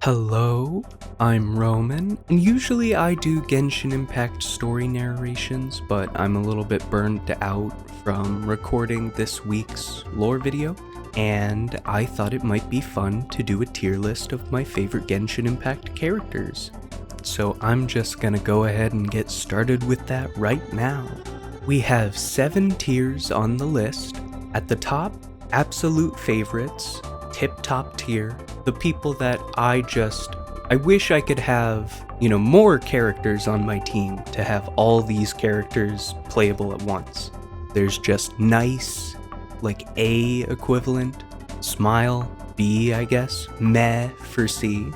Hello, I'm Roman, and usually I do Genshin Impact story narrations, but I'm a little bit burned out from recording this week's lore video, and I thought it might be fun to do a tier list of my favorite Genshin Impact characters. So I'm just gonna go ahead and get started with that right now. We have 7 tiers on the list. At the top, absolute favorites, tip-top tier, the people that I wish I could have, more characters on my team to have all these characters playable at once. There's just nice, like A equivalent, smile, B I guess, meh for C,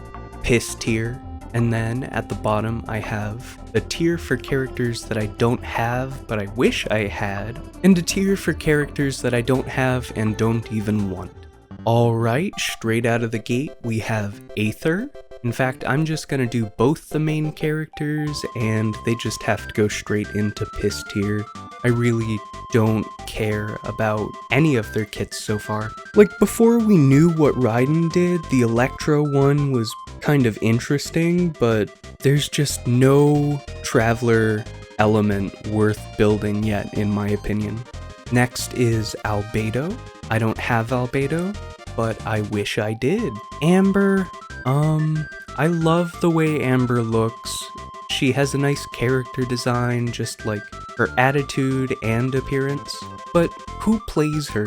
piss tier, and then at the bottom I have a tier for characters that I don't have but I wish I had, and a tier for characters that I don't have and don't even want. Alright, straight out of the gate we have Aether. In fact, I'm just gonna do both the main characters and they just have to go straight into piss tier. I really don't care about any of their kits so far. Like, before we knew what Raiden did, the Electro one was kind of interesting, but there's just no Traveler element worth building yet, in my opinion. Next is Albedo. I don't have Albedo, but I wish I did. Amber, I love the way Amber looks. She has a nice character design, just like her attitude and appearance. But who plays her,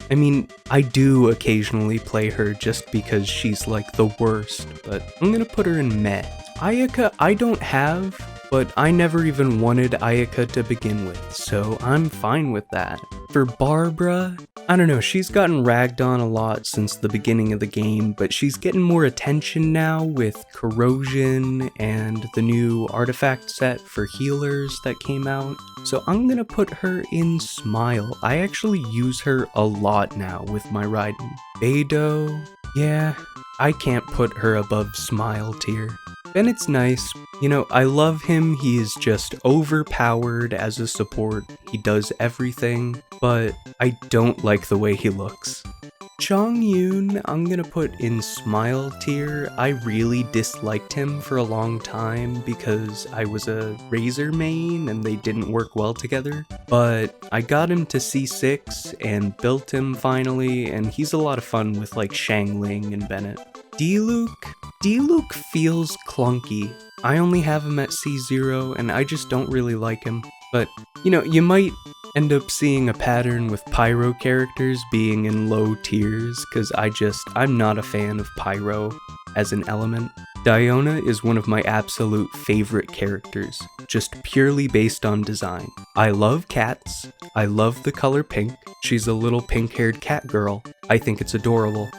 I mean, I do occasionally play her just because she's like the worst, but I'm gonna put her in meh. Ayaka, I don't have, but I never even wanted Ayaka to begin with, so I'm fine with that. For Barbara, I don't know, she's gotten ragged on a lot since the beginning of the game, but she's getting more attention now with Corrosion and the new artifact set for healers that came out. So I'm gonna put her in Smile. I actually use her a lot now with my Raiden. Beidou, yeah, I can't put her above Smile tier. Bennett's nice. I love him, he is just overpowered as a support, he does everything, but I don't like the way he looks. Chongyun, I'm gonna put in Smile tier. I really disliked him for a long time because I was a Razor main and they didn't work well together, but I got him to C6 and built him finally, and he's a lot of fun with like Shangling and Bennett. D-Luke feels clunky. I only have him at C0 and I just don't really like him. But, you might end up seeing a pattern with Pyro characters being in low tiers, because I'm not a fan of Pyro as an element. Diona is one of my absolute favorite characters, just purely based on design. I love cats, I love the color pink, she's a little pink-haired cat girl, I think it's adorable.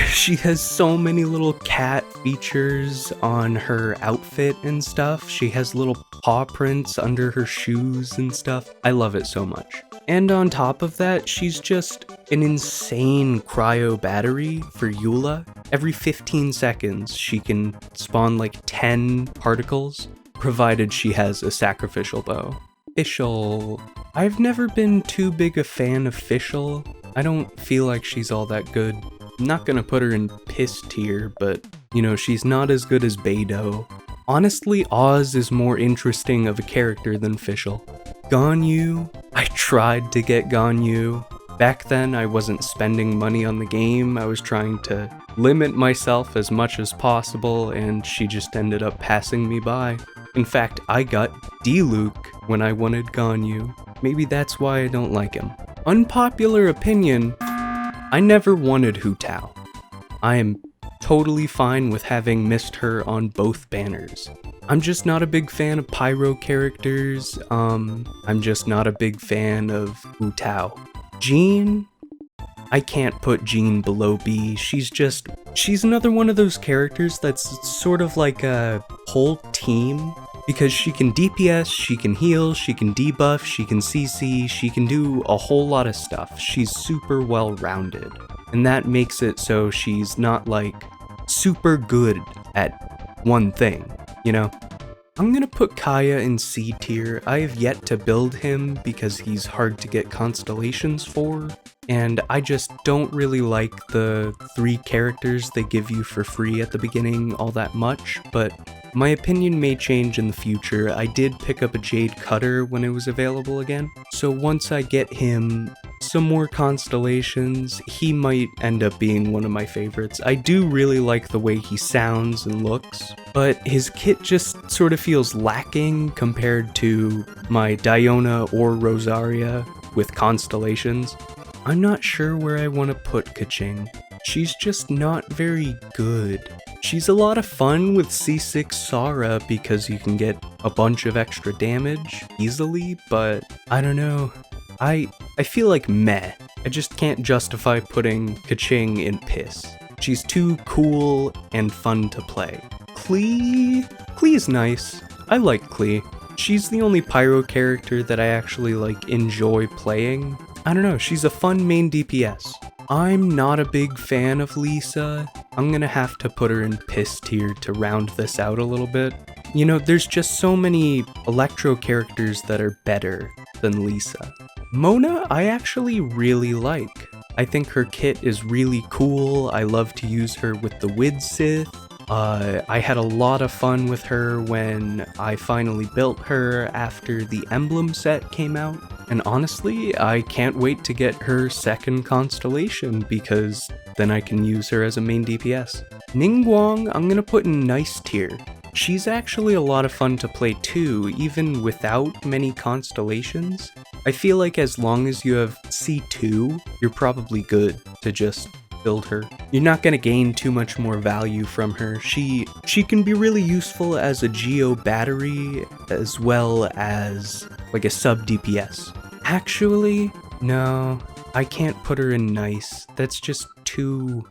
She has so many little cat features on her outfit and stuff. She has little paw prints under her shoes and stuff. I love it so much. And on top of that, she's just an insane cryo battery for Eula. Every 15 seconds, she can spawn like 10 particles, provided she has a sacrificial bow. Fischl. I've never been too big a fan of Fischl. I don't feel like she's all that good. I'm not gonna put her in piss tier, but, she's not as good as Beidou. Honestly, Oz is more interesting of a character than Fischl. Ganyu, I tried to get Ganyu. Back then, I wasn't spending money on the game, I was trying to limit myself as much as possible, and she just ended up passing me by. In fact, I got D-Luke when I wanted Ganyu. Maybe that's why I don't like him. Unpopular opinion, I never wanted Hu Tao. I am totally fine with having missed her on both banners. I'm just not a big fan of Pyro characters, I'm just not a big fan of Hu Tao. Jean, I can't put Jean below B, she's another one of those characters that's sort of like a whole team. Because she can DPS, she can heal, she can debuff, she can CC, she can do a whole lot of stuff. She's super well-rounded. And that makes it so she's not like super good at one thing, I'm gonna put Kaya in C tier. I have yet to build him because he's hard to get constellations for, and I just don't really like the 3 characters they give you for free at the beginning all that much, but my opinion may change in the future. I did pick up a Jade Cutter when it was available again, so once I get him some more constellations, he might end up being one of my favorites. I do really like the way he sounds and looks, but his kit just sort of feels lacking compared to my Diona or Rosaria with constellations. I'm not sure where I want to put Kaching. She's just not very good. She's a lot of fun with C6 Sara because you can get a bunch of extra damage easily, but I don't know. I feel like meh. I just can't justify putting Kaching in Piss. She's too cool and fun to play. Klee's nice. I like Klee. She's the only Pyro character that I actually enjoy playing. I don't know, she's a fun main DPS. I'm not a big fan of Lisa. I'm gonna have to put her in Piss tier to round this out a little bit. You know, there's just so many Electro characters that are better than Lisa. Mona, I actually really like. I think her kit is really cool. I love to use her with the Wid Sith. I had a lot of fun with her when I finally built her after the emblem set came out. And honestly, I can't wait to get her second constellation because then I can use her as a main DPS. Ningguang, I'm gonna put in nice tier. She's actually a lot of fun to play too, even without many constellations. I feel like as long as you have C2, you're probably good to just build her. You're not gonna gain too much more value from her. She can be really useful as a Geo battery as well as a sub DPS. Actually, no, I can't put her in nice. That's just too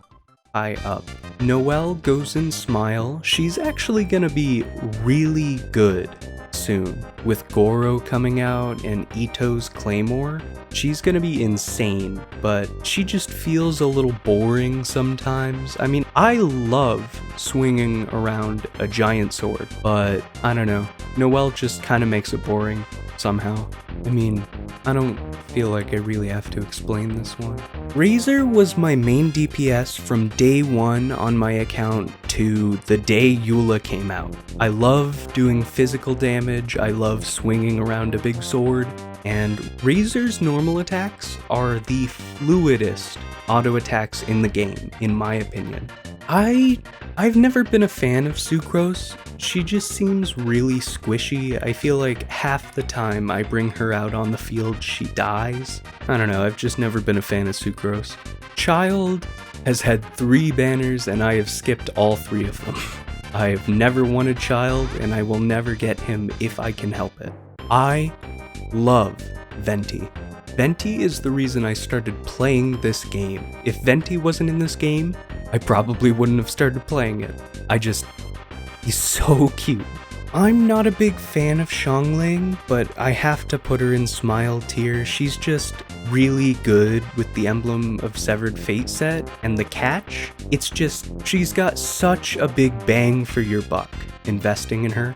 high up. Noelle goes in Smile. She's actually gonna be really good soon. With Goro coming out and Ito's Claymore, she's gonna be insane, but she just feels a little boring sometimes. I mean, I love swinging around a giant sword, but I don't know. Noelle just kind of makes it boring somehow. I mean, I don't feel like I really have to explain this one. Razor was my main DPS from day 1 on my account to the day Eula came out. I love doing physical damage, I love swinging around a big sword, and Razor's normal attacks are the fluidest auto attacks in the game, in my opinion. I've never been a fan of Sucrose. She just seems really squishy. I feel like half the time I bring her out on the field, she dies. I don't know, I've just never been a fan of Sucrose. Child has had 3 banners and I have skipped all 3 of them. I have never wanted Child and I will never get him if I can help it. I love Venti. Venti is the reason I started playing this game. If Venti wasn't in this game, I probably wouldn't have started playing it. He's so cute. I'm not a big fan of Xiangling, but I have to put her in Smile tier. She's just really good with the Emblem of Severed Fate set, and the catch, it's just, she's got such a big bang for your buck investing in her.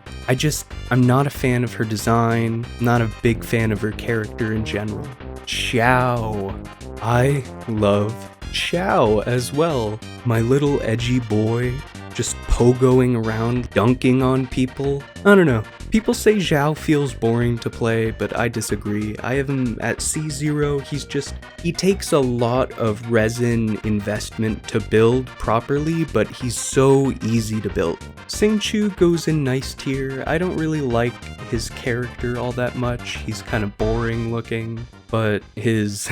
I'm not a fan of her design, not a big fan of her character in general. Xiao. I love Xiao as well. My little edgy boy, just pogoing around, dunking on people. I don't know. People say Zhao feels boring to play, but I disagree. I have him at C0. He takes a lot of resin investment to build properly, but he's so easy to build. Xingqiu goes in nice tier. I don't really like his character all that much. He's kind of boring looking, but his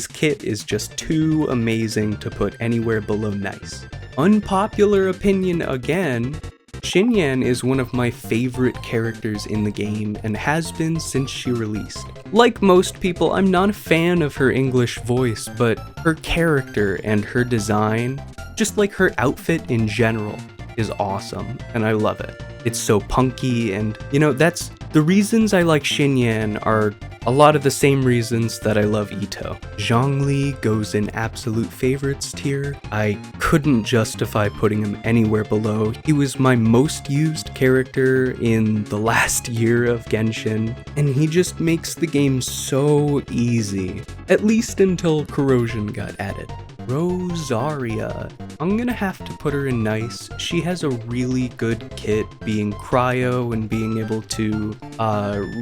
kit is just too amazing to put anywhere below nice. Unpopular opinion again, Xinyan is one of my favorite characters in the game and has been since she released. Like most people, I'm not a fan of her English voice, but her character and her design, just like her outfit in general, is awesome and I love it. It's so punky and, that's The reasons I like Xinyan are a lot of the same reasons that I love Ito. Zhongli goes in absolute favorites tier. I couldn't justify putting him anywhere below. He was my most used character in the last year of Genshin, and he just makes the game so easy. At least until Corrosion got added. Rosaria. I'm gonna have to put her in nice. She has a really good kit, being cryo and being able to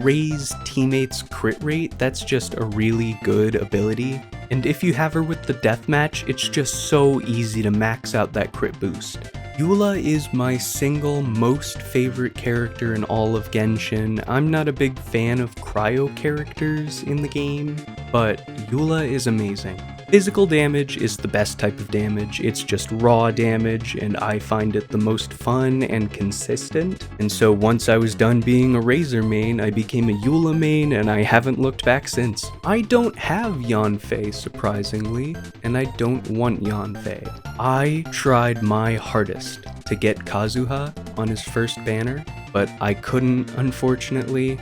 raise teammates' crit rate. That's just a really good ability. And if you have her with the deathmatch, it's just so easy to max out that crit boost. Eula is my single most favorite character in all of Genshin. I'm not a big fan of cryo characters in the game, but Eula is amazing. Physical damage is the best type of damage. It's just raw damage, and I find it the most fun and consistent. And so once I was done being a Razor main, I became a Eula main, and I haven't looked back since. I don't have Yanfei, surprisingly, and I don't want Yanfei. I tried my hardest to get Kazuha on his first banner, but I couldn't, unfortunately.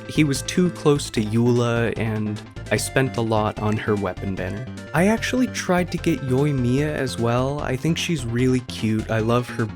He was too close to Eula, and I spent a lot on her weapon banner. I actually tried to get Yoimiya as well. I think she's really cute. I love her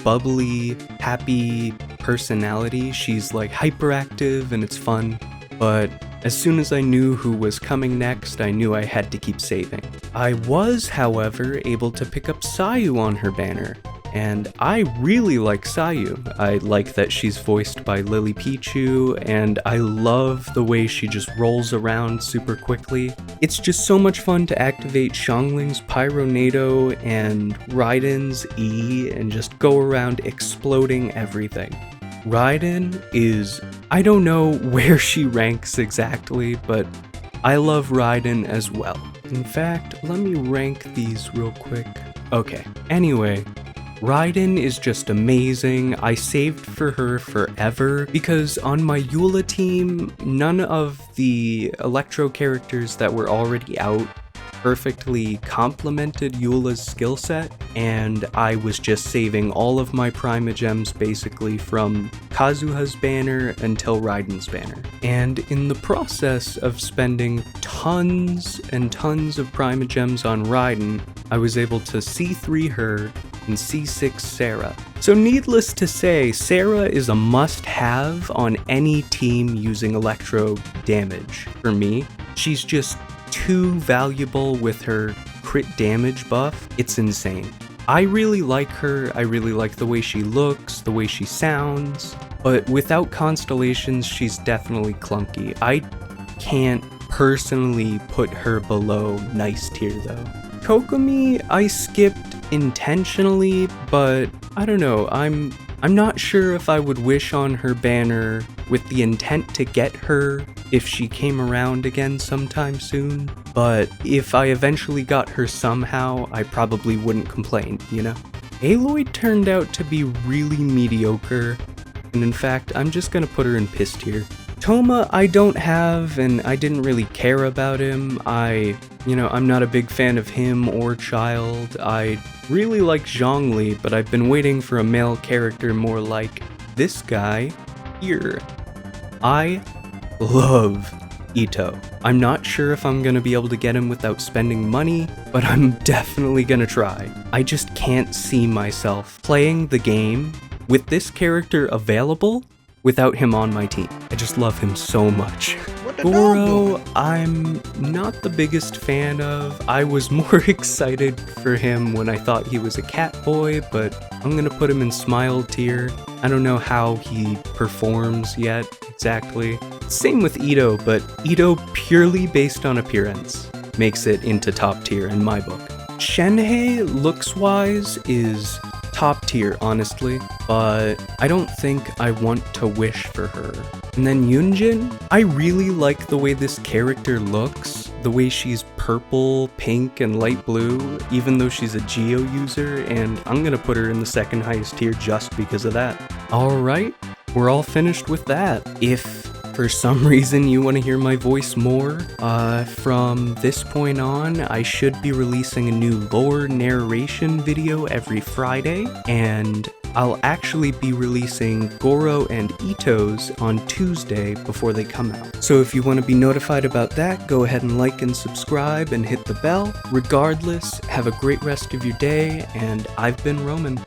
bubbly, happy personality. She's hyperactive and it's fun. But as soon as I knew who was coming next, I knew I had to keep saving. I was, however, able to pick up Sayu on her banner. And I really like Sayu. I like that she's voiced by Lily Pichu, and I love the way she just rolls around super quickly. It's just so much fun to activate Xiangling's Pyronado and Raiden's E and just go around exploding everything. Raiden is, I don't know where she ranks exactly, but I love Raiden as well. In fact, let me rank these real quick. Okay, anyway. Raiden is just amazing. I saved for her forever because on my Eula team, none of the Electro characters that were already out perfectly complemented Eula's skill set, and I was just saving all of my Primogems basically from Kazuha's banner until Raiden's banner. And in the process of spending tons and tons of Primogems on Raiden, I was able to C3 her and C6 Sarah. So needless to say, Sarah is a must-have on any team using Electro damage. For me, she's just too valuable with her crit damage buff. It's insane. I really like her. I really like the way she looks, the way she sounds, but without constellations, she's definitely clunky. I can't personally put her below nice tier though. Kokomi, I skipped intentionally, but I don't know, I'm not sure if I would wish on her banner with the intent to get her if she came around again sometime soon, but if I eventually got her somehow, I probably wouldn't complain, you know? Aloy turned out to be really mediocre, and in fact, I'm just gonna put her in piss tier. Toma, I don't have, and I didn't really care about him. I'm not a big fan of him or Child. I really like Zhongli, but I've been waiting for a male character more like this guy here. I love Ito. I'm not sure if I'm gonna be able to get him without spending money, but I'm definitely gonna try. I just can't see myself playing the game with this character available without him on my team. I just love him so much. Goro, I'm not the biggest fan of. I was more excited for him when I thought he was a cat boy, but I'm gonna put him in smile tier. I don't know how he performs yet, exactly. Same with Ito, but Ito purely based on appearance makes it into top tier in my book. Shenhei, looks-wise, is top tier, honestly, but I don't think I want to wish for her. And then Yunjin, I really like the way this character looks, the way she's purple, pink, and light blue, even though she's a Geo user, and I'm gonna put her in the second highest tier just because of that. Alright, we're all finished with that. If for some reason you want to hear my voice more, from this point on, I should be releasing a new lore narration video every Friday, and I'll actually be releasing Goro and Ito's on Tuesday before they come out. So if you want to be notified about that, go ahead and like and subscribe and hit the bell. Regardless, have a great rest of your day, and I've been Roman.